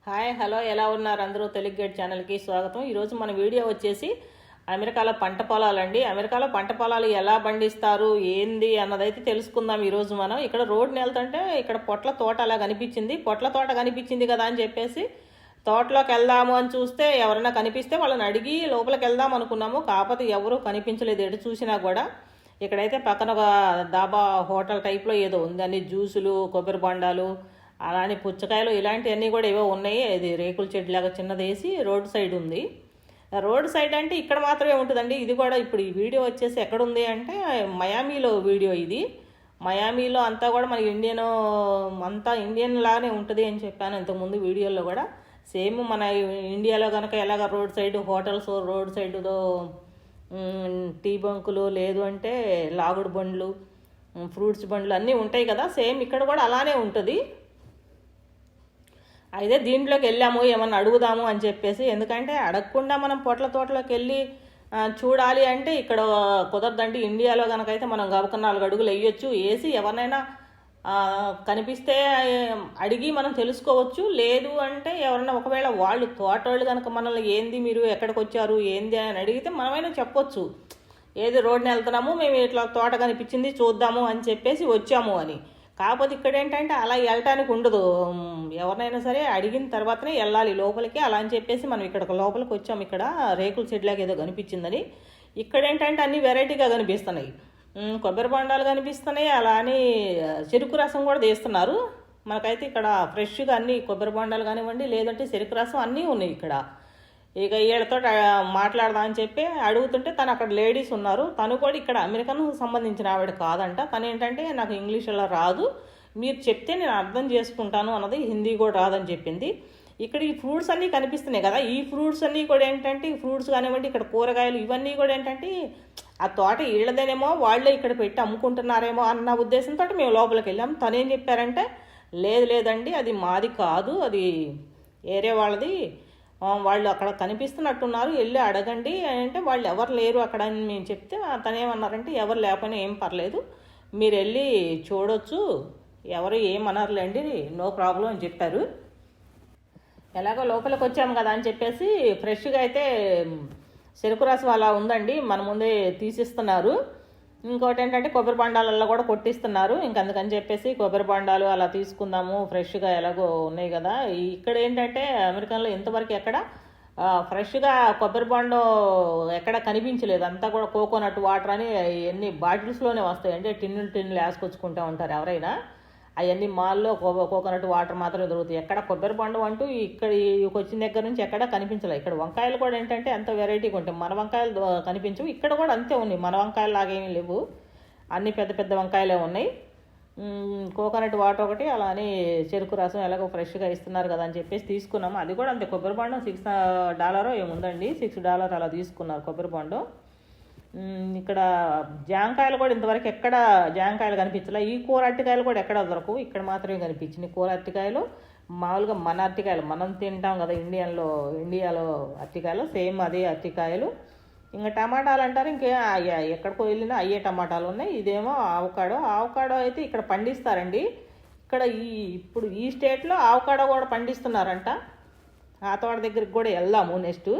Hi hello ఎలా ఉన్నారు అందరూ? తెలుగు గైడ్ ఛానల్కి స్వాగతం. ఈరోజు మన వీడియో వచ్చేసి అమెరికాలో పంట పొలాలండి. అమెరికాలో పంట పొలాలు ఎలా పండిస్తారు ఏంది అన్నదైతే తెలుసుకుందాం ఈరోజు మనం. ఇక్కడ రోడ్డుని వెళ్తుంటే ఇక్కడ పొట్ల తోట అలా కనిపించింది. పొట్ల తోట కనిపించింది కదా అని చెప్పేసి తోటలోకి వెళ్దాము అని చూస్తే ఎవరైనా కనిపిస్తే వాళ్ళని అడిగి లోపలికి వెళ్దాం అనుకున్నాము. కాకపోతే ఎవరు కనిపించలేదు ఎటు చూసినా కూడా. ఇక్కడైతే పక్కన ఒక దాబా హోటల్ టైప్లో ఏదో ఉంది, అన్ని జ్యూసులు, కొబ్బరి బొండాలు, అలానే పుచ్చకాయలు ఇలాంటివన్నీ కూడా ఏవో ఉన్నాయి. ఇది రేకుల చెట్టు లాగా చిన్నది వేసి రోడ్ సైడ్ ఉంది. రోడ్ సైడ్ అంటే ఇక్కడ మాత్రమే ఉంటుందండి. ఇది కూడా ఇప్పుడు ఈ వీడియో వచ్చేసి ఎక్కడుంది అంటే మయామీలో వీడియో ఇది. మయామీలో అంతా కూడా మన అంతా ఇండియన్ లాగానే ఉంటుంది అని చెప్పాను ఇంతకుముందు వీడియోలో కూడా. సేమ్ మన ఇండియాలో కనుక ఎలాగ రోడ్ సైడ్ హోటల్స్, రోడ్ సైడ్లో టీ బంకులు, లేదు అంటే లాగుడు బండ్లు, ఫ్రూట్స్ బండ్లు అన్నీ ఉంటాయి కదా, సేమ్ ఇక్కడ కూడా అలానే ఉంటుంది. అయితే దీంట్లోకి వెళ్ళాము ఏమన్నా అడుగుదాము అని చెప్పేసి. ఎందుకంటే అడగకుండా మనం పొట్ల తోటలోకి వెళ్ళి చూడాలి అంటే ఇక్కడ కుదరదండి. ఇండియాలో కనుకైతే మనం గబుక 4 అడుగులు వేయొచ్చు, వేసి ఎవరినైనా కనిపిస్తే అడిగి మనం తెలుసుకోవచ్చు. లేదు అంటే ఎవరైనా ఒకవేళ వాళ్ళు తోటోళ్ళు కనుక మనల్ని ఏంది మీరు ఎక్కడికి వచ్చారు ఏంది అని అడిగితే మనమైనా చెప్పొచ్చు, ఏది రోడ్డుని వెళ్తున్నాము మేము ఇట్లా తోట కనిపించింది చూద్దాము అని చెప్పేసి వచ్చాము అని. కాకపోతే ఇక్కడ ఏంటంటే అలా వెళ్ళటానికి ఉండదు. ఎవరినైనా సరే అడిగిన తర్వాతనే వెళ్ళాలి లోపలికి. అలా అని చెప్పేసి మనం ఇక్కడ లోపలికి వచ్చాము. ఇక్కడ రేకుల చెట్లాగా ఏదో కనిపించిందని. ఇక్కడ ఏంటంటే అన్ని వెరైటీగా కనిపిస్తున్నాయి. కొబ్బరి బొండాలు కనిపిస్తున్నాయి, అలా అని చెరుకు రసం కూడా తీస్తున్నారు. మనకైతే ఇక్కడ ఫ్రెష్గా అన్ని కొబ్బరి బొండాలు కానివ్వండి, లేదంటే చెరుకు రసం అన్నీ ఉన్నాయి ఇక్కడ. ఇక వీళ్ళతో మాట్లాడదామని చెప్పి అడుగుతుంటే తను అక్కడ లేడీస్ ఉన్నారు. తను కూడా ఇక్కడ అమెరికన్ సంబంధించిన ఆవిడ కాదంట. తను ఏంటంటే నాకు ఇంగ్లీష్ అలా రాదు, మీరు చెప్తే నేను అర్థం చేసుకుంటాను అన్నది. హిందీ కూడా రాదని చెప్పింది. ఇక్కడ ఈ ఫ్రూట్స్ అన్నీ కనిపిస్తున్నాయి కదా, ఈ ఫ్రూట్స్ అన్నీ కూడా ఏంటంటే ఈ ఫ్రూట్స్ కానివ్వండి, ఇక్కడ కూరగాయలు ఇవన్నీ కూడా ఏంటంటే ఆ తోట వీళ్ళదేనేమో, వాళ్ళే ఇక్కడ పెట్టి అమ్ముకుంటున్నారేమో అన్న ఉద్దేశంతో మేము లోపలికి వెళ్ళాం. తనేం చెప్పారంటే లేదండి అది మాది కాదు, అది ఏరే వాళ్ళది, వాళ్ళు అక్కడ కనిపిస్తున్నట్టున్నారు వెళ్ళి అడగండి అంటే వాళ్ళు ఎవరు లేరు అక్కడ అని మేము చెప్తే తనేమన్నారంటే ఎవరు లేకపోయినా ఏం పర్లేదు, మీరు వెళ్ళి చూడొచ్చు, ఎవరు ఏమన్నారులేండి, నో ప్రాబ్లం అని చెప్పారు. ఎలాగో లోపలికి వచ్చాము కదా అని చెప్పేసి ఫ్రెష్గా అయితే చెరుకు రసం అలా ఉందండి, మన ముందే తీసిస్తున్నారు. ఇంకోటి ఏంటంటే కొబ్బరి బొండాలలో కూడా కొట్టిస్తున్నారు. అందుకని చెప్పేసి కొబ్బరి బొండాలు అలా తీసుకుందాము, ఫ్రెష్గా ఎలాగో ఉన్నాయి కదా. ఇక్కడ ఏంటంటే అమెరికాలో ఇంతవరకు ఎక్కడ ఫ్రెష్గా కొబ్బరి బొండం ఎక్కడ కనిపించలేదు. అంతా కూడా కోకోనట్ వాటర్ అని ఎన్ని బాటిల్స్లోనే వస్తాయి, అంటే టిన్నులు వేసుకొచ్చుకుంటూ ఉంటారు ఎవరైనా. అవన్నీ మాల్లో కోకోనట్ వాటర్ మాత్రమే దొరుకుతాయి. ఎక్కడ కొబ్బరి బొండం అంటూ ఇక్కడ వచ్చిన దగ్గర నుంచి ఎక్కడ కనిపించలేదు. ఇక్కడ వంకాయలు కూడా ఏంటంటే అంత వెరైటీగా ఉంటాయి. మన వంకాయలు కనిపించవు, ఇక్కడ కూడా అంతే ఉన్నాయి. మన వంకాయలు లాగేమీ లేవు, అన్ని పెద్ద పెద్ద వంకాయలే ఉన్నాయి. కోకోనట్ వాటర్ ఒకటి, అలానే చెరుకు రసం ఎలాగో ఫ్రెష్గా ఇస్తున్నారు కదా అని చెప్పేసి తీసుకున్నాము. అది కూడా అంతే, కొబ్బరి బొండం $6 ఏముందండి, $6 అలా తీసుకున్నారు కొబ్బరి బొండం. ఇక్కడ జాంకాయలు కూడా ఇంతవరకు ఎక్కడ జాంకాయలు కనిపించలే. ఈ కూర అరటికాయలు కూడా ఎక్కడ దొరకవు, ఇక్కడ మాత్రమే కనిపించింది. కూర అరటికాయలు మామూలుగా మన అరటికాయలు మనం తింటాం కదా ఇండియాలో అరటికాయలు, సేమ్ అదే అరటికాయలు. ఇంకా టమాటాలు అంటారు, ఇంకే ఎక్కడికో వెళ్ళినా అయ్యే టమాటాలు ఉన్నాయి. ఇదేమో ఆవకాడో అయితే ఇక్కడ పండిస్తారండి. ఇక్కడ ఇప్పుడు ఈ స్టేట్లో ఆవకాడో కూడా పండిస్తున్నారంట. ఆ తోట దగ్గరికి కూడా వెళ్దాము నెక్స్ట్.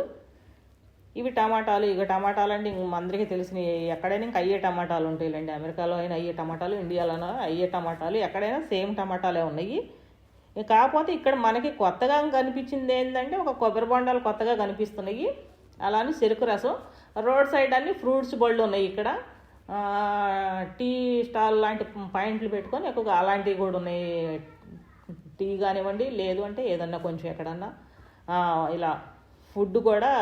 ఇవి టమాటాలు. ఇక టమాటాలు అంటే ఇంక అందరికీ తెలిసినవి, ఎక్కడైనా ఇంకా అయ్యే టమాటాలు ఉంటాయిలేండి. అమెరికాలో అయినా అయ్యే టమాటాలు, ఇండియాలోనో అయ్యే టమాటాలు, ఎక్కడైనా సేమ్ టమాటాలే ఉన్నాయి. కాకపోతే ఇక్కడ మనకి కొత్తగా కనిపించింది ఏంటంటే ఒక కొబ్బరి బొండాలు కొత్తగా కనిపిస్తున్నాయి, అలానే చెరుకు రసం. రోడ్ సైడ్ అన్ని ఫ్రూట్స్ బళ్ళు ఉన్నాయి. ఇక్కడ టీ స్టాల్ లాంటి పాయింట్లు పెట్టుకొని ఎక్కువగా అలాంటివి కూడా ఉన్నాయి. టీ కానివ్వండి, లేదు అంటే ఏదన్నా కొంచెం ఎక్కడన్నా ఇలా ఫుడ్ కూడా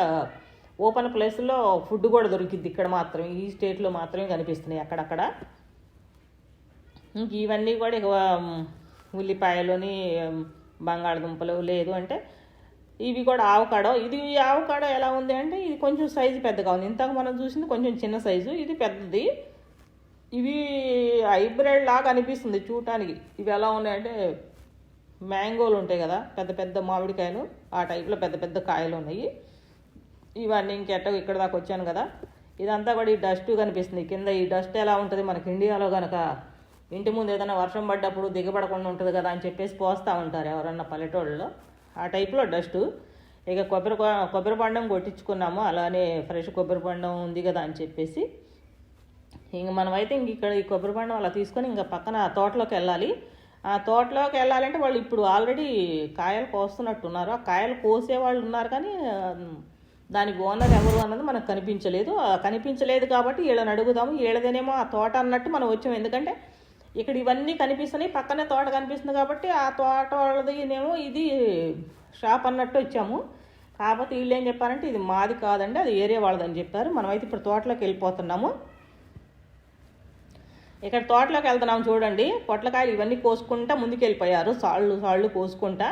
ఓపెన్ ప్లేస్లో ఫుడ్ కూడా దొరికిద్ది. ఇక్కడ మాత్రం ఈ స్టేట్లో మాత్రమే కనిపిస్తున్నాయి అక్కడక్కడ. ఇంక ఇవన్నీ కూడా ఉల్లిపాయలుని, బంగాళదుంపలు, లేదు అంటే ఇవి కూడా ఆవకాడో. ఆవకాడో ఎలా ఉంది అంటే ఇది కొంచెం సైజు పెద్దగా ఉంది. ఇంతకు మనం చూసింది కొంచెం చిన్న సైజు, ఇది పెద్దది. ఇవి హైబ్రిడ్ లాగా అనిపిస్తుంది చూడటానికి. ఇవి ఎలా ఉన్నాయంటే మ్యాంగోలు ఉంటాయి కదా, పెద్ద పెద్ద మామిడికాయలు, ఆ టైప్లో పెద్ద పెద్ద కాయలు ఉన్నాయి. ఇవన్నీ ఇక్కడ దాకా వచ్చాను కదా, ఇదంతా కూడా ఈ డస్ట్ కనిపిస్తుంది కింద. ఈ డస్ట్ ఎలా ఉంటుంది మనకి ఇండియాలో కనుక ఇంటి ముందు ఏదైనా వర్షం పడ్డప్పుడు దిగబడకుండా ఉంటుంది కదా అని చెప్పేసి పోస్తూ ఉంటారు ఎవరన్నా పల్లెటూళ్ళలో. ఆ టైప్లో డస్టు. ఇక కొబ్బరి బొండం కొట్టించుకున్నాము, అలానే ఫ్రెష్ కొబ్బరి బొండం ఉంది కదా అని చెప్పేసి ఇంక మనమైతే ఇక్కడ ఈ కొబ్బరి బొండం అలా తీసుకొని ఇంకా పక్కన తోటలోకి వెళ్ళాలి. ఆ తోటలోకి వెళ్ళాలంటే వాళ్ళు ఇప్పుడు ఆల్రెడీ కాయలు కోస్తున్నట్టున్నారు. ఆ కాయలు కోసే వాళ్ళు ఉన్నారు, కానీ దానికి ఓనర్ ఎవరు అన్నది మనకు కనిపించలేదు కాబట్టి వీళ్ళని అడుగుదాము. వీళ్ళదేనేమో ఆ తోట అన్నట్టు మనం వచ్చాము. ఎందుకంటే ఇక్కడ ఇవన్నీ కనిపిస్తున్నాయి, పక్కనే తోట కనిపిస్తుంది కాబట్టి ఆ తోట వాళ్ళదినేమో ఇది షాప్ అన్నట్టు వచ్చాము. కాకపోతే వీళ్ళు ఏం చెప్పారంటే ఇది మాది కాదండి, అది ఏరే వాళ్ళదని చెప్పారు. మనమైతే ఇప్పుడు తోటలోకి వెళ్ళిపోతున్నాము. ఇక్కడ తోటలోకి వెళ్తున్నాము చూడండి. పొట్లకాయలు ఇవన్నీ కోసుకుంటా ముందుకు వెళ్ళిపోయారు, సాళ్ళు కోసుకుంటా.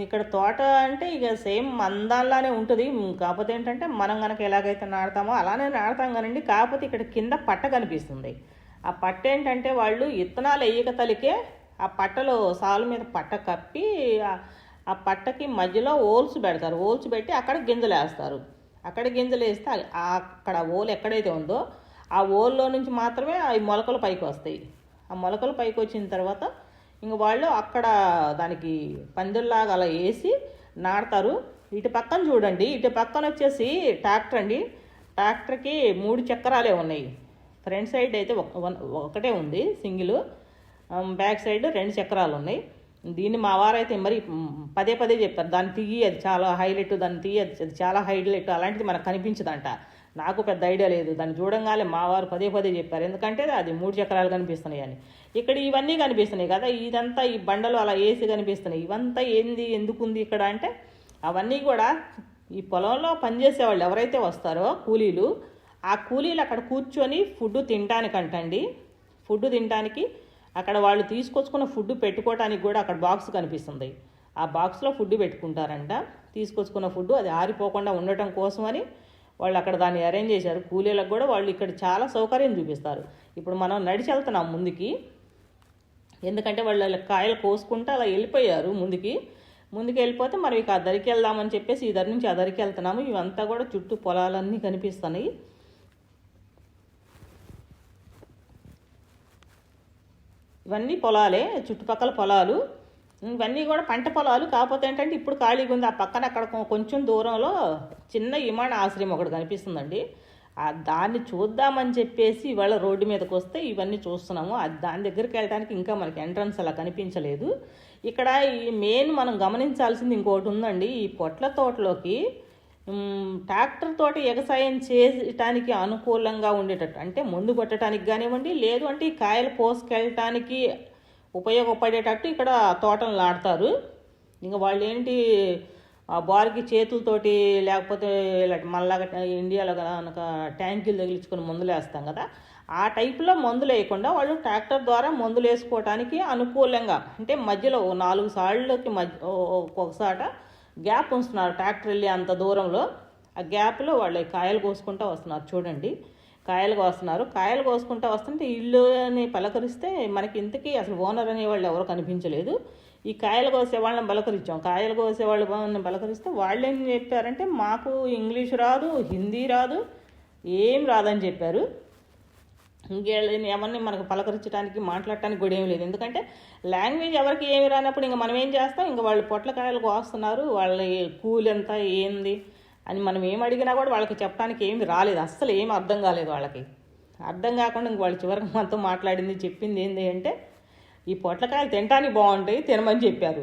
ఇక్కడ తోట అంటే ఇక సేమ్ అందాల్లానే ఉంటుంది. కాకపోతే ఏంటంటే మనం కనుక ఎలాగైతే నాడతామో అలానే నాడతాం కానండి. కాకపోతే ఇక్కడ కింద పట్ట కనిపిస్తుంది. ఆ పట్ట ఏంటంటే వాళ్ళు విత్తనాలు వేయక తలికే ఆ పట్టలో సాలు మీద పట్ట కప్పి ఆ పట్టకి మధ్యలో ఓల్స్ పెడతారు. ఓల్స్ పెట్టి అక్కడ గింజలు వేస్తారు. అక్కడ గింజలు వేస్తే అక్కడ ఓల్ ఎక్కడైతే ఉందో ఆ ఓల్లో నుంచి మాత్రమే ఆ మొలకలు పైకి వస్తాయి. ఆ మొలకలు పైకి వచ్చిన తర్వాత ఇంక వాళ్ళు అక్కడ దానికి పందిర్లాగా అలా వేసి నాడతారు. ఇటు పక్కన చూడండి, ఇటు పక్కన వచ్చేసి ట్రాక్టర్ అండి. ట్రాక్టర్కి 3 చక్రాలే ఉన్నాయి. ఫ్రంట్ సైడ్ అయితే ఒకటే ఉంది సింగిల్, బ్యాక్ సైడ్ 2 చక్రాలు ఉన్నాయి. దీన్ని మా వారైతే మరి పదే చెప్పారు, దాన్ని తీయి అది చాలా హైలైట్, దాన్ని తీయి అది చాలా హైలైట్, అలాంటిది మనకు కనిపించదంట. నాకు పెద్ద ఐడియా లేదు, దాన్ని చూడంగానే మా వారు పదే చెప్పారు. ఎందుకంటే అది 3 చక్రాలు కనిపిస్తున్నాయి అని. ఇక్కడ ఇవన్నీ కనిపిస్తున్నాయి కదా, ఇదంతా ఈ బండలు అలా వేసి కనిపిస్తున్నాయి. ఇవంతా ఎందుకుంది ఇక్కడ అంటే అవన్నీ కూడా ఈ పొలంలో పనిచేసేవాళ్ళు ఎవరైతే వస్తారో కూలీలు, ఆ కూలీలు అక్కడ కూర్చొని ఫుడ్ తినటానికంటండి. ఫుడ్ తినడానికి అక్కడ వాళ్ళు తీసుకొచ్చుకున్న ఫుడ్ పెట్టుకోవడానికి కూడా అక్కడ బాక్స్ కనిపిస్తుంది. ఆ బాక్స్లో ఫుడ్ పెట్టుకుంటారంట. తీసుకొచ్చుకున్న ఫుడ్ అది ఆరిపోకుండా ఉండటం కోసమని వాళ్ళు అక్కడ దాన్ని అరేంజ్ చేశారు. కూలీలకు కూడా వాళ్ళు ఇక్కడ చాలా సౌకర్యం చూపిస్తారు. ఇప్పుడు మనం నడిచి వెళ్తున్నాం ముందుకి, ఎందుకంటే వాళ్ళు కాయలు కోసుకుంటూ అలా వెళ్ళిపోయారు ముందుకి వెళ్ళిపోతే మనం ఇక ఆ దరికి వెళ్దామని చెప్పేసి ఈ దరి నుంచి ఆ దరికి వెళ్తున్నాము. ఇవంతా కూడా చుట్టూ పొలాలన్నీ కనిపిస్తున్నాయి. ఇవన్నీ పొలాలే, చుట్టుపక్కల పొలాలు. ఇవన్నీ కూడా పంట పొలాలు. కాకపోతే ఏంటంటే ఇప్పుడు ఖాళీగా ఉంది. ఆ పక్కన అక్కడ కొంచెం దూరంలో చిన్న విమాన ఆశ్రయం ఒకటి కనిపిస్తుందండి. దాన్ని చూద్దామని చెప్పేసి ఇవాళ రోడ్డు మీదకి వస్తే ఇవన్నీ చూస్తున్నాము. దాని దగ్గరికి వెళ్ళడానికి ఇంకా మనకి ఎంట్రన్స్ అలా కనిపించలేదు. ఇక్కడ ఈ మెయిన్ మనం గమనించాల్సింది ఇంకోటి ఉందండి. ఈ పొట్ల తోటలోకి ట్రాక్టర్ తోటి వ్యవసాయం చేయటానికి అనుకూలంగా ఉండేటట్టు, అంటే ముందు కొట్టడానికి కానివ్వండి, లేదు అంటే ఈ కాయలు పోసుకెళ్ళటానికి ఉపయోగపడేటట్టు ఇక్కడ తోటలు నాటుతారు. ఇంకా వాళ్ళు ఏంటి బారికి చేతులతోటి, లేకపోతే మళ్ళాగా ఇండియాలో కనుక ట్యాంకీలు తగిలించుకొని మందులు వేస్తాం కదా, ఆ టైపులో మందులు వేయకుండా వాళ్ళు ట్రాక్టర్ ద్వారా మందులు వేసుకోవడానికి అనుకూలంగా, అంటే మధ్యలో 4 సార్లకి ఒక్కొక్కసాట గ్యాప్ ఉంచుతున్నారు. ట్రాక్టర్ వెళ్ళి అంత దూరంలో ఆ గ్యాప్లో వాళ్ళు కాయలు కోసుకుంటూ వస్తున్నారు. చూడండి, కాయలు కోసుకుంటూ వస్తుంటే ఇల్లుని పలకరిస్తే మనకి ఇంతకీ అసలు ఓనర్ అనేవాళ్ళు ఎవరో కనిపించలేదు. ఈ కాయలు కోసే వాళ్ళని పలకరించాం. కాయలు కోసే వాళ్ళని పలకరిస్తే వాళ్ళు ఏం చెప్పారంటే మాకు ఇంగ్లీష్ రాదు, హిందీ రాదు, ఏం రాదని చెప్పారు. ఎవరిని మనకు పలకరించడానికి మాట్లాడటానికి కూడా ఏమి లేదు. ఎందుకంటే లాంగ్వేజ్ ఎవరికి ఏమి రానప్పుడు ఇంకా మనం ఏం చేస్తాం, ఇంకా వాళ్ళు పొట్లకాయలు కోస్తున్నారు, వాళ్ళ కూలి ఎంత ఏంది అని మనం ఏం అడిగినా కూడా వాళ్ళకి చెప్పడానికి ఏమి రాలేదు. అస్సలు ఏమి అర్థం కాలేదు వాళ్ళకి. అర్థం కాకుండా ఇంక వాళ్ళు చివరికి మనతో చెప్పింది ఏంటి అంటే ఈ పొట్లకాయలు తినడానికి బాగుంటాయి, తినమని చెప్పారు.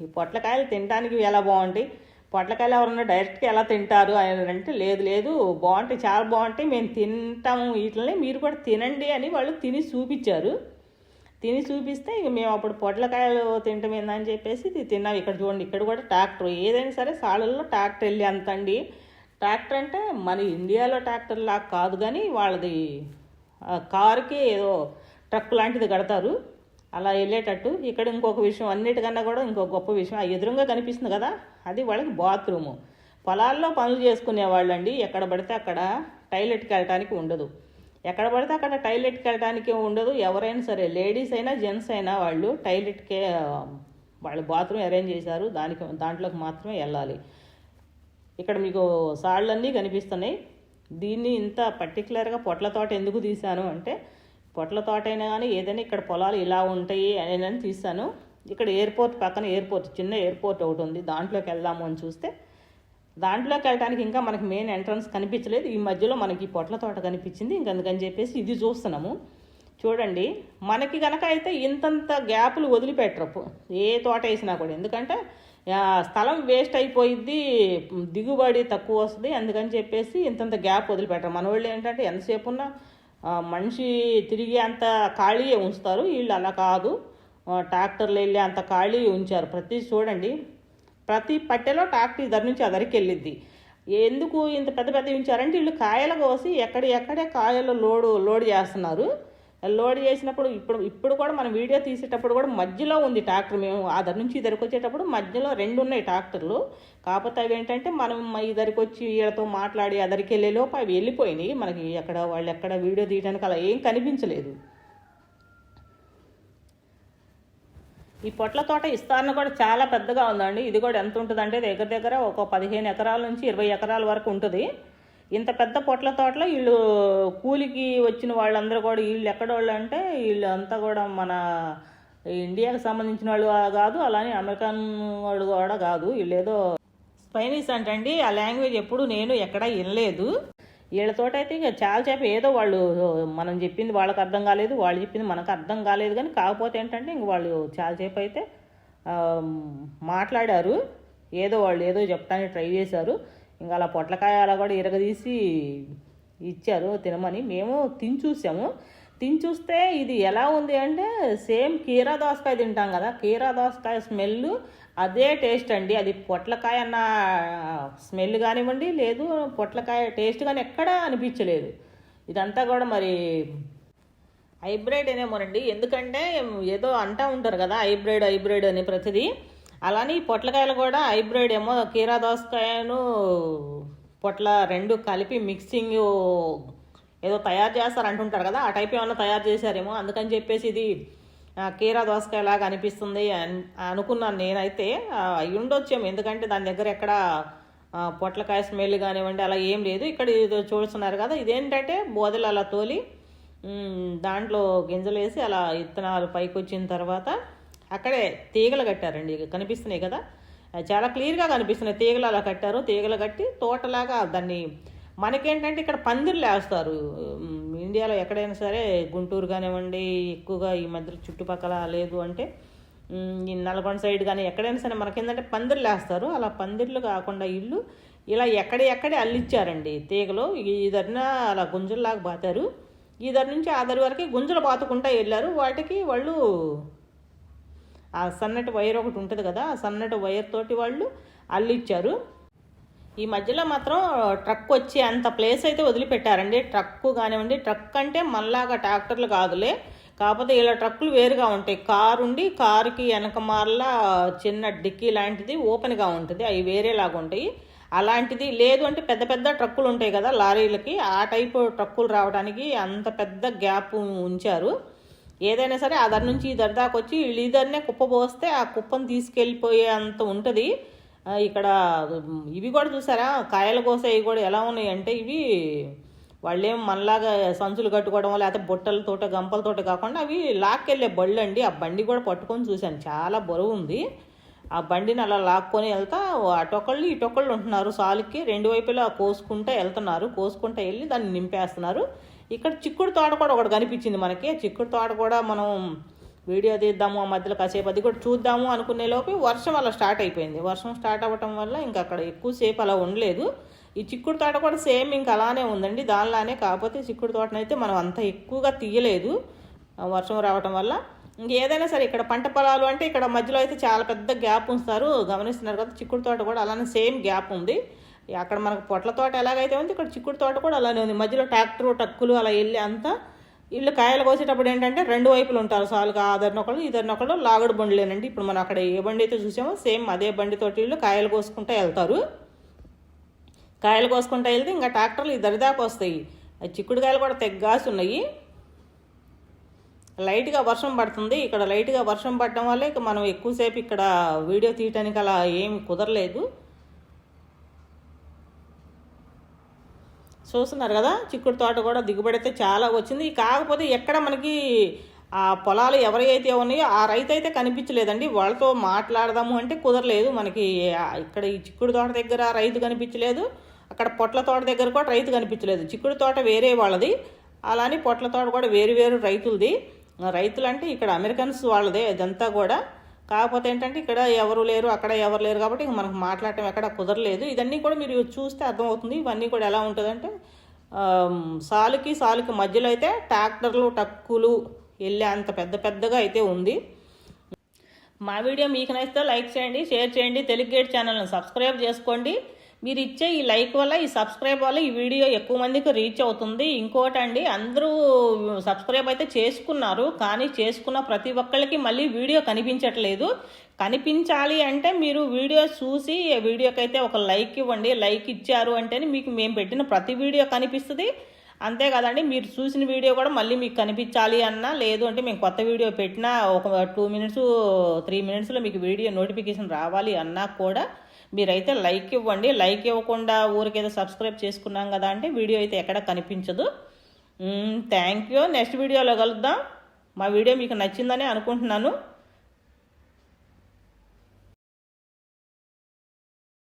ఈ పొట్లకాయలు తినడానికి ఎలా బాగుంటాయి, పొట్లకాయలు ఎవరన్నా డైరెక్ట్గా ఎలా తింటారు అని అంటే లేదు బాగుంటాయి, చాలా బాగుంటాయి, మేము తింటాము వీటిని, మీరు కూడా తినండి అని వాళ్ళు తిని చూపించారు. తిని చూపిస్తే ఇక మేము అప్పుడు పొట్లకాయలు తింటాం ఏందని చెప్పేసి తిన్నాం. ఇక్కడ చూడండి, ఇక్కడ కూడా ట్రాక్టర్, ఏదైనా సరే సాళ్ళల్లో ట్రాక్టర్ వెళ్ళి అంతండి. ట్రాక్టర్ అంటే మన ఇండియాలో ట్రాక్టర్ లాగా కాదు, కానీ వాళ్ళది కారుకి ఏదో ట్రక్ లాంటిది కడతారు అలా వెళ్ళేటట్టు. ఇక్కడ ఇంకొక విషయం, అన్నిటికన్నా కూడా ఇంకొక గొప్ప విషయం, ఆ ఎదురుగా కనిపిస్తుంది కదా, అది వాళ్ళకి బాత్రూము. పొలాల్లో పనులు చేసుకునేవాళ్ళు అండి. ఎక్కడ పడితే అక్కడ టాయిలెట్కి వెళ్ళటానికి ఉండదు, ఎక్కడ పడితే అక్కడ టాయిలెట్కి వెళ్ళడానికి ఉండదు. ఎవరైనా సరే, లేడీస్ అయినా జెంట్స్ అయినా వాళ్ళు టాయిలెట్కే వాళ్ళు బాత్రూమ్ అరేంజ్ చేశారు, దాంట్లోకి మాత్రమే వెళ్ళాలి. ఇక్కడ మీకు సాళ్ళన్నీ కనిపిస్తున్నాయి. దీన్ని ఇంత పర్టికులర్గా పొట్ల తోట ఎందుకు తీశాను అంటే, పొట్ల తోట అయినా కానీ ఏదైనా ఇక్కడ పొలాలు ఇలా ఉంటాయి అని తీశాను. ఇక్కడ ఎయిర్పోర్ట్ పక్కన చిన్న ఎయిర్పోర్ట్ ఒకటి ఉంది, దాంట్లోకి వెళ్దాము అని చూస్తే దాంట్లోకి వెళ్ళడానికి ఇంకా మనకి మెయిన్ ఎంట్రన్స్ కనిపించలేదు. ఈ మధ్యలో మనకి పొట్ల తోట కనిపించింది. ఇంకందుకని చెప్పేసి ఇది చూస్తున్నాము. చూడండి, మనకి కనుక అయితే ఇంతంత గ్యాపులు వదిలిపెట్టరు ఏ తోట వేసినా కూడా, ఎందుకంటే స్థలం వేస్ట్ అయిపోయిద్ది, దిగుబడి తక్కువ వస్తుంది. అందుకని చెప్పేసి ఇంతంత గ్యాప్ వదిలిపెట్టరు. మన వాళ్ళు ఏంటంటే ఎంతసేపు ఉన్నా మనిషి తిరిగి అంత ఖాళీ ఉంచుతారు. వీళ్ళు అలా కాదు, ట్రాక్టర్లు వెళ్ళి అంత ఖాళీ ఉంచారు. చూడండి, ప్రతి పట్టెలో ట్రాక్టర్ ఇద్దరి నుంచి అదరికి వెళ్ళిద్ది. ఎందుకు ఇంత పెద్ద పెద్ద ఉంచారంటే వీళ్ళు కాయలు కోసి ఎక్కడే కాయలు లోడ్ చేస్తున్నారు. లోడ్ చేసినప్పుడు ఇప్పుడు కూడా మనం వీడియో తీసేటప్పుడు కూడా మధ్యలో ఉంది ట్రాక్టర్. మేము అదరి నుంచి ఇద్దరికి వచ్చేటప్పుడు మధ్యలో 2 ఉన్నాయి ట్రాక్టర్లు. కాకపోతే అవి ఏంటంటే మనం ఇద్దరికి వచ్చి వీళ్ళతో మాట్లాడి అదరికి వెళ్ళే లోపు అవి వెళ్ళిపోయినాయి. మనకి వాళ్ళు ఎక్కడ వీడియో తీయడానికి అలా ఏం కనిపించలేదు. ఈ పొట్ల తోట విస్తరణ కూడా చాలా పెద్దగా ఉందండి. ఇది కూడా ఎంత ఉంటుందంటే దగ్గర ఒక 15 ఎకరాల నుంచి 20 ఎకరాల వరకు ఉంటుంది. ఇంత పెద్ద పొట్ల తోటలో వీళ్ళు కూలికి వచ్చిన వాళ్ళందరూ కూడా వీళ్ళు ఎక్కడోళ్ళు అంటే వీళ్ళు అంతా కూడా మన ఇండియాకి సంబంధించిన వాళ్ళు కాదు, అలానే అమెరికన్ వాళ్ళు కూడా కాదు. వీళ్ళు ఏదో స్పైనీస్ అంటండి. ఆ లాంగ్వేజ్ ఎప్పుడు నేను ఎక్కడ వినలేదు. వీళ్ళతోటైతే ఇక చాలాసేపు ఏదో వాళ్ళు మనం చెప్పింది వాళ్ళకి అర్థం కాలేదు, వాళ్ళు చెప్పింది మనకు అర్థం కాలేదు. కానీ కాకపోతే ఏంటంటే ఇంక వాళ్ళు చాలాసేపు అయితే మాట్లాడారు. వాళ్ళు ఏదో చెప్పడానికి ట్రై చేశారు. ఇంకా అలా పొట్లకాయ అలా కూడా ఇరగదీసి ఇచ్చారు తినమని. మేము తిని చూస్తే ఇది ఎలా ఉంది అంటే సేమ్ కీరా దోసకాయ తింటాం కదా, కీరా దోసకాయ స్మెల్ అదే టేస్ట్ అండి. అది పొట్లకాయ అన్న స్మెల్ కానివ్వండి, లేదు పొట్లకాయ టేస్ట్ కానీ ఎక్కడా అనిపించలేదు. ఇదంతా కూడా మరి హైబ్రిడ్ అనేమోనండి. ఎందుకంటే ఏదో అంటూ ఉంటారు కదా హైబ్రిడ్ అని ప్రతిదీ. అలానే ఈ పొట్లకాయలు కూడా హైబ్రిడ్ ఏమో, కీరా దోసకాయను పొట్ల 2 కలిపి మిక్సింగ్ ఏదో తయారు చేస్తారు అంటుంటారు కదా, ఆ టైప్ ఏమన్నా తయారు చేశారేమో. అందుకని చెప్పేసి ఇది కీరా దోసకాయ లాగా అనిపిస్తుంది అనుకున్నాను నేనైతే. అవి ఉండొచ్చేమో, ఎందుకంటే దాని దగ్గర ఎక్కడ పొట్లకాయ స్మెల్ కానివ్వండి అలా ఏం లేదు. ఇక్కడ ఇది చూస్తున్నారు కదా, ఇదేంటంటే బోదలు అలా తోలి దాంట్లో గింజలు వేసి అలా విత్తనాలు పైకి వచ్చిన తర్వాత అక్కడే తీగలు కట్టారండి. కనిపిస్తున్నాయి కదా, చాలా క్లియర్గా కనిపిస్తున్నాయి. తీగలు అలా కట్టారు. తీగలు కట్టి తోటలాగా దాన్ని, మనకేంటంటే ఇక్కడ పందిర్లు వేస్తారు. ఇండియాలో ఎక్కడైనా సరే, గుంటూరు కానివ్వండి, ఎక్కువగా ఈ మధ్య చుట్టుపక్కల లేదు అంటే ఈ నల్గొండ సైడ్ కానీ ఎక్కడైనా సరే మనకేంటంటే పందిర్లు వేస్తారు. అలా పందిర్లు కాకుండా ఇల్లు ఇలా ఎక్కడే అల్లిచ్చారండి తీగలు. ఇదరిన అలా గుంజల్లాగా బాతారు. ఇదరి నుంచి ఆదరి వరకు గుంజలు బాతుకుంటా వెళ్ళారు. వాటికి వాళ్ళు ఆ సన్నటి వైర్ ఒకటి ఉంటుంది కదా, ఆ సన్నటి వైర్ తోటి వాళ్ళు అల్లిచ్చారు. ఈ మధ్యలో మాత్రం ట్రక్ వచ్చి అంత ప్లేస్ అయితే వదిలిపెట్టారండి. ట్రక్కు కానివ్వండి, ట్రక్ అంటే మనలాగా ట్రాక్టర్లు కాదులే, కాకపోతే ఇలా ట్రక్కులు వేరుగా ఉంటాయి. కారుకి వెనక మార్లా చిన్న డిక్కీ లాంటిది ఓపెన్గా ఉంటుంది, అవి వేరేలాగా ఉంటాయి. అలాంటిది లేదు అంటే పెద్ద పెద్ద ట్రక్కులు ఉంటాయి కదా లారీలకి, ఆ టైపు ట్రక్కులు రావడానికి అంత పెద్ద గ్యాప్ ఉంచారు. ఏదైనా సరే ఆ దరి నుంచి ఈ దరి దాకా వచ్చి వీళ్ళు ఇదన్నే కుప్ప పోస్తే ఆ కుప్పను తీసుకెళ్ళిపోయే అంత ఉంటుంది. ఇక్కడ ఇవి కూడా చూసారా, కాయలు కోసేవి కూడా ఎలా ఉన్నాయి అంటే ఇవి వాళ్ళేం మనలాగా సంచులు కట్టుకోవడం లేకపోతే బొట్టలతోట గంపలతోట కాకుండా అవి లాక్కెళ్ళే బళ్ళు అండి. ఆ బండి కూడా పట్టుకొని చూశాను, చాలా బరువు ఉంది. ఆ బండిని అలా లాక్కొని వెళ్తా అటొకళ్ళు ఇటొకళ్ళు ఉంటున్నారు. సాలుకి 2 వైపులా కోసుకుంటూ వెళ్తున్నారు. కోసుకుంటూ వెళ్ళి దాన్ని నింపేస్తున్నారు. ఇక్కడ చిక్కుడు తోట కూడా ఒకటి కనిపించింది మనకి. చిక్కుడు తోట కూడా మనం వీడియో తీద్దాము, ఆ మధ్యలో కాసేపు అది కూడా చూద్దాము అనుకునే లోపు వర్షం అలా స్టార్ట్ అయిపోయింది. వర్షం స్టార్ట్ అవ్వటం వల్ల ఇంకా అక్కడ ఎక్కువసేపు అలా ఉండలేదు. ఈ చిక్కుడు తోట కూడా సేమ్ ఇంకా అలానే ఉందండి, దానిలానే. కాకపోతే చిక్కుడు తోటనైతే మనం అంత ఎక్కువగా తీయలేదు వర్షం రావటం వల్ల. ఇంకేదైనా సరే ఇక్కడ పంట పొలాలు అంటే ఇక్కడ మధ్యలో అయితే చాలా పెద్ద గ్యాప్ ఉంచుతారు, గమనిస్తున్నారు కదా. చిక్కుడు తోట కూడా అలానే సేమ్ గ్యాప్ ఉంది. అక్కడ మనకు పొట్ల తోట ఎలాగైతే ఉంది ఇక్కడ చిక్కుడు తోట కూడా అలానే ఉంది. మధ్యలో ట్రక్కులు అలా వెళ్ళి అంతా వీళ్ళు కాయలు కోసేటప్పుడు ఏంటంటే 2 వైపులు ఉంటారు. సాలుగా ఆదరినొకళ్ళు ఇదరినొకళ్ళు లాగడు బండ్లేనండి. ఇప్పుడు మనం అక్కడ ఏ బండి అయితే చూసామో సేమ్ అదే బండితోటి వీళ్ళు కాయలు కోసుకుంటూ వెళ్తారు. కాయలు కోసుకుంటూ వెళ్తే ఇంకా ట్రాక్టర్లు ఇద్దరి దాకా వస్తాయి. చిక్కుడుకాయలు కూడా తెగ్గాసి ఉన్నాయి. లైట్గా వర్షం పడుతుంది. ఇక్కడ లైట్గా వర్షం పడటం వల్ల ఇక మనం ఎక్కువసేపు ఇక్కడ వీడియో తీయటానికి అలా ఏమి కుదరలేదు. చూస్తున్నారు కదా, చిక్కుడు తోట కూడా దిగుబడి అయితే చాలా వచ్చింది. కాకపోతే ఎక్కడ మనకి ఆ పొలాలు ఎవరైతే ఉన్నాయో ఆ రైతు అయితే కనిపించలేదండి. వాళ్ళతో మాట్లాడదాము అంటే కుదరలేదు. మనకి ఇక్కడ ఈ చిక్కుడు తోట దగ్గర రైతు కనిపించలేదు, అక్కడ పొట్ల తోట దగ్గర కూడా రైతు కనిపించలేదు. చిక్కుడు తోట వేరే వాళ్ళది, అలానే పొట్ల తోట కూడా వేరు వేరు రైతులది. రైతులు అంటే ఇక్కడ అమెరికన్స్ వాళ్ళదే ఇదంతా కూడా. కాకపోతే ఏంటంటే ఇక్కడ ఎవరు లేరు, అక్కడ ఎవరు లేరు కాబట్టి మనకు మాట్లాడటం ఎక్కడ కుదరలేదు. ఇదన్నీ కూడా మీరు చూస్తే అర్థమవుతుంది. ఇవన్నీ కూడా ఎలా ఉంటుందంటే సాలుకి మధ్యలో అయితే ట్రాక్టర్లు టక్కులు వెళ్ళే అంత పెద్ద పెద్దగా అయితే ఉంది. మా వీడియో మీకు నచ్చితే లైక్ చేయండి, షేర్ చేయండి, తెలుగు గేట్ ఛానల్ని సబ్స్క్రైబ్ చేసుకోండి. మీరు ఇచ్చే ఈ లైక్ వల్ల, ఈ సబ్స్క్రైబ్ వల్ల ఈ వీడియో ఎక్కువ మందికి రీచ్ అవుతుంది. ఇంకోటి అండి, అందరూ సబ్స్క్రైబ్ అయితే చేసుకున్నారు, కానీ చేసుకున్న ప్రతి ఒక్కళ్ళకి మళ్ళీ వీడియో కనిపించట్లేదు. కనిపించాలి అంటే మీరు వీడియో చూసి వీడియోకి అయితే ఒక లైక్ ఇవ్వండి. లైక్ ఇచ్చారు అంటేనే మీకు మేము పెట్టిన ప్రతి వీడియో కనిపిస్తుంది. అంతే కదండి, మీరు చూసిన వీడియో కూడా మళ్ళీ మీకు కనిపించాలి అన్నా, లేదు అంటే మేము కొత్త వీడియో పెట్టినా ఒక 2 మినిట్స్ 3 మినిట్స్లో మీకు వీడియో నోటిఫికేషన్ రావాలి అన్నా కూడా మీరైతే లైక్ ఇవ్వండి. లైక్ ఇవ్వకుండా ఊరికైతే సబ్స్క్రైబ్ చేసుకున్నాం కదా అంటే వీడియో అయితే ఎక్కడ కనిపించదు. Thank you. నెక్స్ట్ వీడియోలో కలుద్దాం. మా వీడియో మీకు నచ్చిందని అనుకుంటున్నాను.